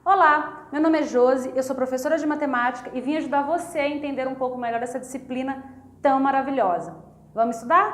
Olá, meu nome é Josi, eu sou professora de matemática e vim ajudar você a entender um pouco melhor essa disciplina tão maravilhosa. Vamos estudar?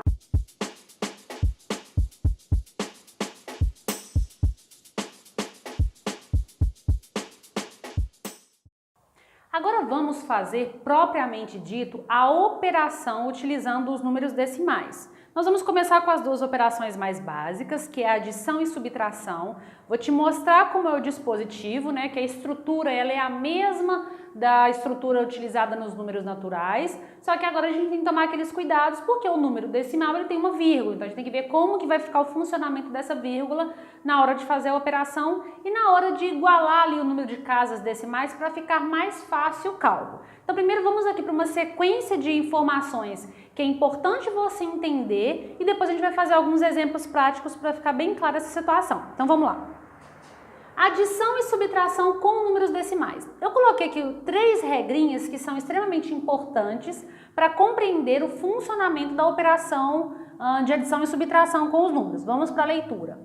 Agora vamos fazer, propriamente dito, a operação utilizando os números decimais. Nós vamos começar com as duas operações mais básicas, que é a adição e subtração. Vou te mostrar como é o dispositivo, né, que a estrutura ela é a mesma da estrutura utilizada nos números naturais, só que agora a gente tem que tomar aqueles cuidados, porque o número decimal ele tem uma vírgula, então a gente tem que ver como que vai ficar o funcionamento dessa vírgula na hora de fazer a operação e na hora de igualar ali o número de casas decimais para ficar mais fácil o cálculo. Então primeiro vamos aqui para uma sequência de informações que é importante você entender e depois a gente vai fazer alguns exemplos práticos para ficar bem clara essa situação. Então vamos lá. Adição e subtração com números decimais. Eu coloquei aqui 3 regrinhas que são extremamente importantes para compreender o funcionamento da operação de adição e subtração com os números. Vamos para a leitura.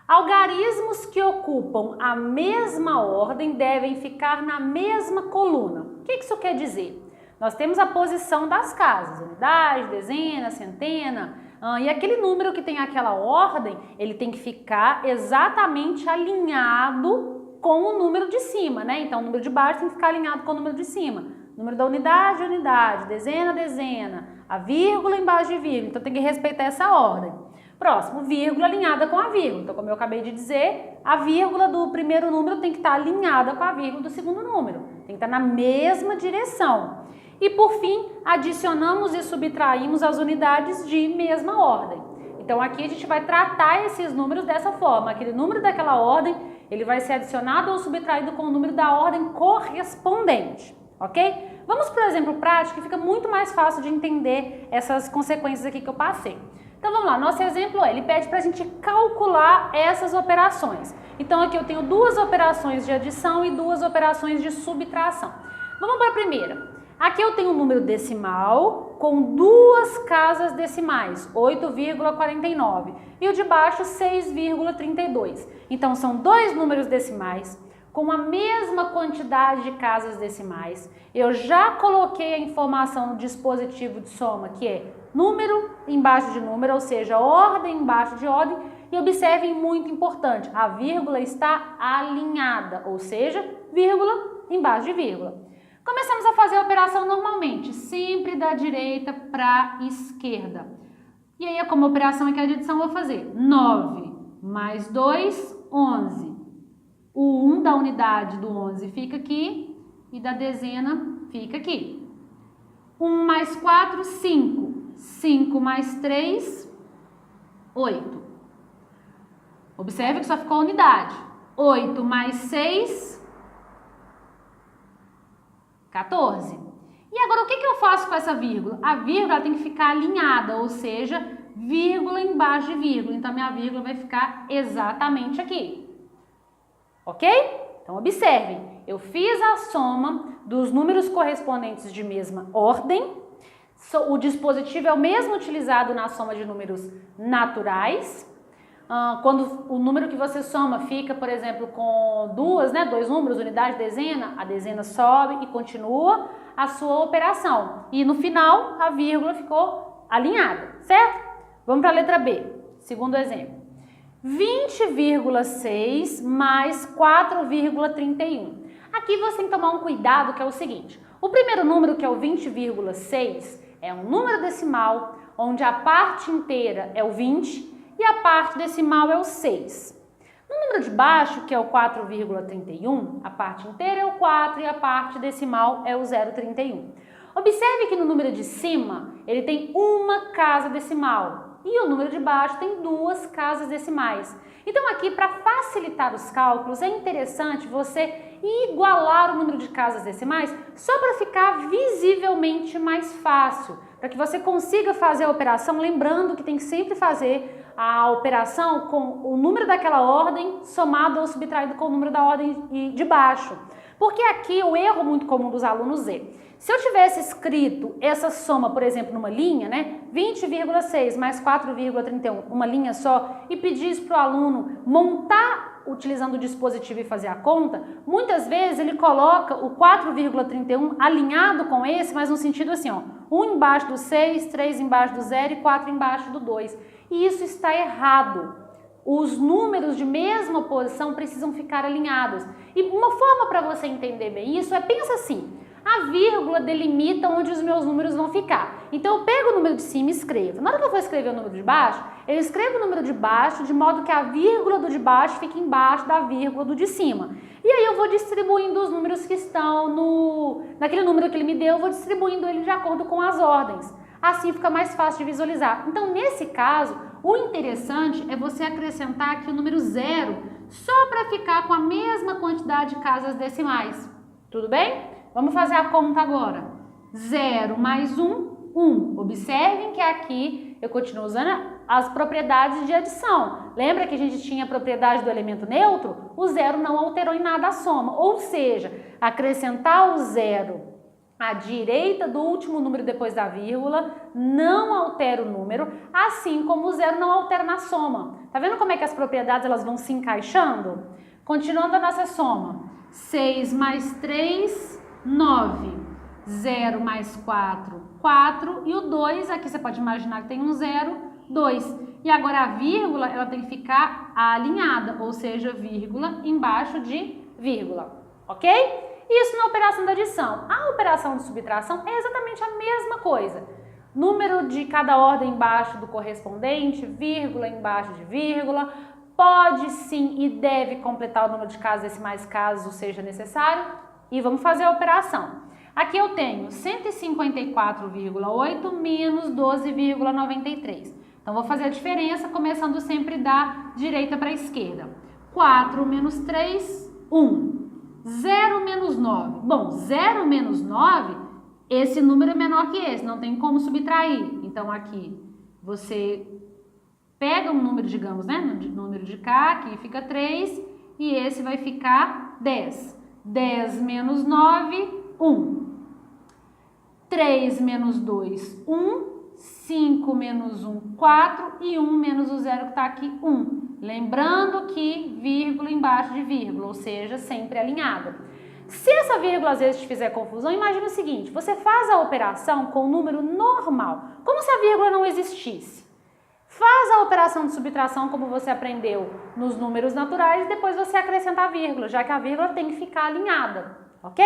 Algarismos que ocupam a mesma ordem devem ficar na mesma coluna. O que isso quer dizer? Nós temos a posição das casas, unidade, dezena, centena, e aquele número que tem aquela ordem, ele tem que ficar exatamente alinhado com o número de cima, né? Então, o número de baixo tem que ficar alinhado com o número de cima. Número da unidade, unidade, dezena, dezena, a vírgula embaixo de vírgula, então tem que respeitar essa ordem. Próximo, vírgula alinhada com a vírgula. Então, como eu acabei de dizer, a vírgula do primeiro número tem que estar alinhada com a vírgula do segundo número. Tem que estar na mesma direção. E, por fim, adicionamos e subtraímos as unidades de mesma ordem. Então, aqui a gente vai tratar esses números dessa forma. Aquele número daquela ordem, ele vai ser adicionado ou subtraído com o número da ordem correspondente. Ok? Vamos para o exemplo prático, que fica muito mais fácil de entender essas consequências aqui que eu passei. Então vamos lá, nosso exemplo ele pede para a gente calcular essas operações. Então aqui eu tenho 2 operações de adição e 2 operações de subtração. Vamos para a primeira. Aqui eu tenho um número decimal com 2 casas decimais, 8,49 e o de baixo 6,32. Então são 2 números decimais com a mesma quantidade de casas decimais. Eu já coloquei a informação no dispositivo de soma, que é número embaixo de número, ou seja, ordem embaixo de ordem. E observem, muito importante, a vírgula está alinhada, ou seja, vírgula embaixo de vírgula. Começamos a fazer a operação normalmente, sempre da direita para a esquerda. E aí, como a operação aqui é de adição, eu vou fazer 9 mais 2, 11. O 1 da unidade do 11 fica aqui e da dezena fica aqui. 1 mais 4, 5. 5 mais 3, 8. Observe que só ficou a unidade. 8 mais 6, 14. E agora o que eu faço com essa vírgula? A vírgula tem que ficar alinhada, ou seja, vírgula embaixo de vírgula. Então, a minha vírgula vai ficar exatamente aqui. Ok? Então, observem. Eu fiz a soma dos números correspondentes de mesma ordem. O dispositivo é o mesmo utilizado na soma de números naturais. Quando o número que você soma fica, por exemplo, com 2 números, unidade, dezena, a dezena sobe e continua a sua operação. E no final, a vírgula ficou alinhada, certo? Vamos para a letra B, segundo exemplo. 20,6 mais 4,31. Aqui você tem que tomar um cuidado, que é o seguinte. O primeiro número, que é o 20,6, é um número decimal, onde a parte inteira é o 20 e a parte decimal é o 6. No número de baixo, que é o 4,31, a parte inteira é o 4 e a parte decimal é o 0,31. Observe que no número de cima, ele tem uma casa decimal e o número de baixo tem 2 casas decimais. Então aqui, para facilitar os cálculos, é interessante você igualar o número de casas decimais só para ficar visivelmente mais fácil, para que você consiga fazer a operação, lembrando que tem que sempre fazer a operação com o número daquela ordem somado ou subtraído com o número da ordem de baixo. Porque aqui o erro muito comum dos alunos é, se eu tivesse escrito essa soma, por exemplo, numa linha, 20,6 mais 4,31, uma linha só, e pedisse para o aluno montar utilizando o dispositivo e fazer a conta, muitas vezes ele coloca o 4,31 alinhado com esse, mas no sentido assim, ó, 1 embaixo do 6, 3 embaixo do 0 e 4 embaixo do 2. E isso está errado. Os números de mesma posição precisam ficar alinhados. E uma forma para você entender bem isso é, pensa assim, a vírgula delimita onde os meus números vão ficar. Então eu pego o número de cima e escrevo. Na hora que eu for escrever o número de baixo, eu escrevo o número de baixo de modo que a vírgula do de baixo fique embaixo da vírgula do de cima. E aí eu vou distribuindo os números que estão naquele número que ele me deu, eu vou distribuindo ele de acordo com as ordens. Assim fica mais fácil de visualizar. Então nesse caso, o interessante é você acrescentar aqui o número 0 só para ficar com a mesma quantidade de casas decimais. Tudo bem? Vamos fazer a conta agora. 0 mais 1, 1. Observem que aqui eu continuo usando as propriedades de adição. Lembra que a gente tinha a propriedade do elemento neutro? O 0 não alterou em nada a soma. Ou seja, acrescentar o 0 à direita do último número depois da vírgula não altera o número, assim como o 0 não altera na soma. Tá vendo como é que as propriedades elas vão se encaixando? Continuando a nossa soma. 6 mais 3... 9, 0 mais 4, 4 e o 2, aqui você pode imaginar que tem um 0, 2. E agora a vírgula, ela tem que ficar alinhada, ou seja, vírgula embaixo de vírgula, ok? Isso na operação da adição. A operação de subtração é exatamente a mesma coisa. Número de cada ordem embaixo do correspondente, vírgula embaixo de vírgula. Pode sim e deve completar o número de casas decimais caso seja necessário. E vamos fazer a operação. Aqui eu tenho 154,8 menos 12,93. Então, vou fazer a diferença começando sempre da direita para a esquerda. 4 menos 3, 1. 0 menos 9. Bom, 0 menos 9, esse número é menor que esse, não tem como subtrair. Então, aqui você pega um número, digamos, né? Número de cá, aqui fica 3 e esse vai ficar 10. 10 menos 9, 1. 3 menos 2, 1. 5 menos 1, 4. E 1 menos o 0 que está aqui, 1. Lembrando que vírgula embaixo de vírgula, ou seja, sempre alinhada. Se essa vírgula às vezes te fizer confusão, imagine o seguinte, você faz a operação com o número normal, como se a vírgula não existisse. Faz a operação de subtração como você aprendeu nos números naturais e depois você acrescenta a vírgula, já que a vírgula tem que ficar alinhada, ok?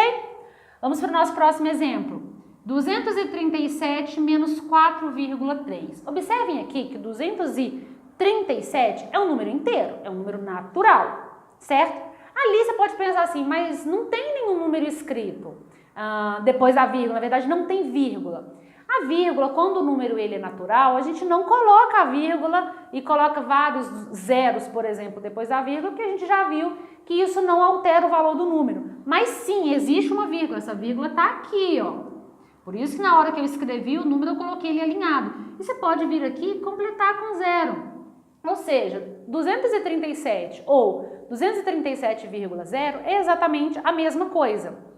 Vamos para o nosso próximo exemplo. 237 menos 4,3. Observem aqui que 237 é um número inteiro, é um número natural, certo? Ali você pode pensar assim, mas não tem nenhum número escrito depois da vírgula, na verdade não tem vírgula. A vírgula, quando o número ele é natural, a gente não coloca a vírgula e coloca vários zeros, por exemplo, depois da vírgula, porque a gente já viu que isso não altera o valor do número. Mas sim, existe uma vírgula, essa vírgula está aqui, ó. Por isso que na hora que eu escrevi o número, eu coloquei ele alinhado. E você pode vir aqui e completar com zero. Ou seja, 237 ou 237,0 é exatamente a mesma coisa.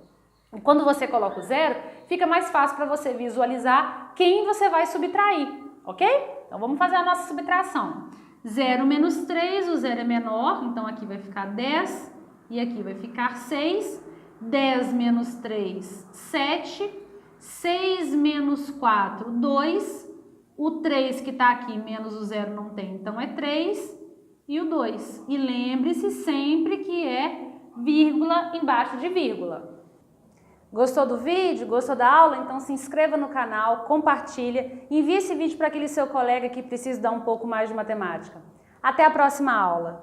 Quando você coloca o zero, fica mais fácil para você visualizar quem você vai subtrair, ok? Então vamos fazer a nossa subtração. 0 menos 3, o 0 é menor, então aqui vai ficar 10 e aqui vai ficar 6. 10 menos 3, 7. 6 menos 4, 2. O 3 que está aqui menos o 0 não tem, então é 3. E o 2. E lembre-se sempre que é vírgula embaixo de vírgula. Gostou do vídeo? Gostou da aula? Então se inscreva no canal, compartilha, envie esse vídeo para aquele seu colega que precisa dar um pouco mais de matemática. Até a próxima aula!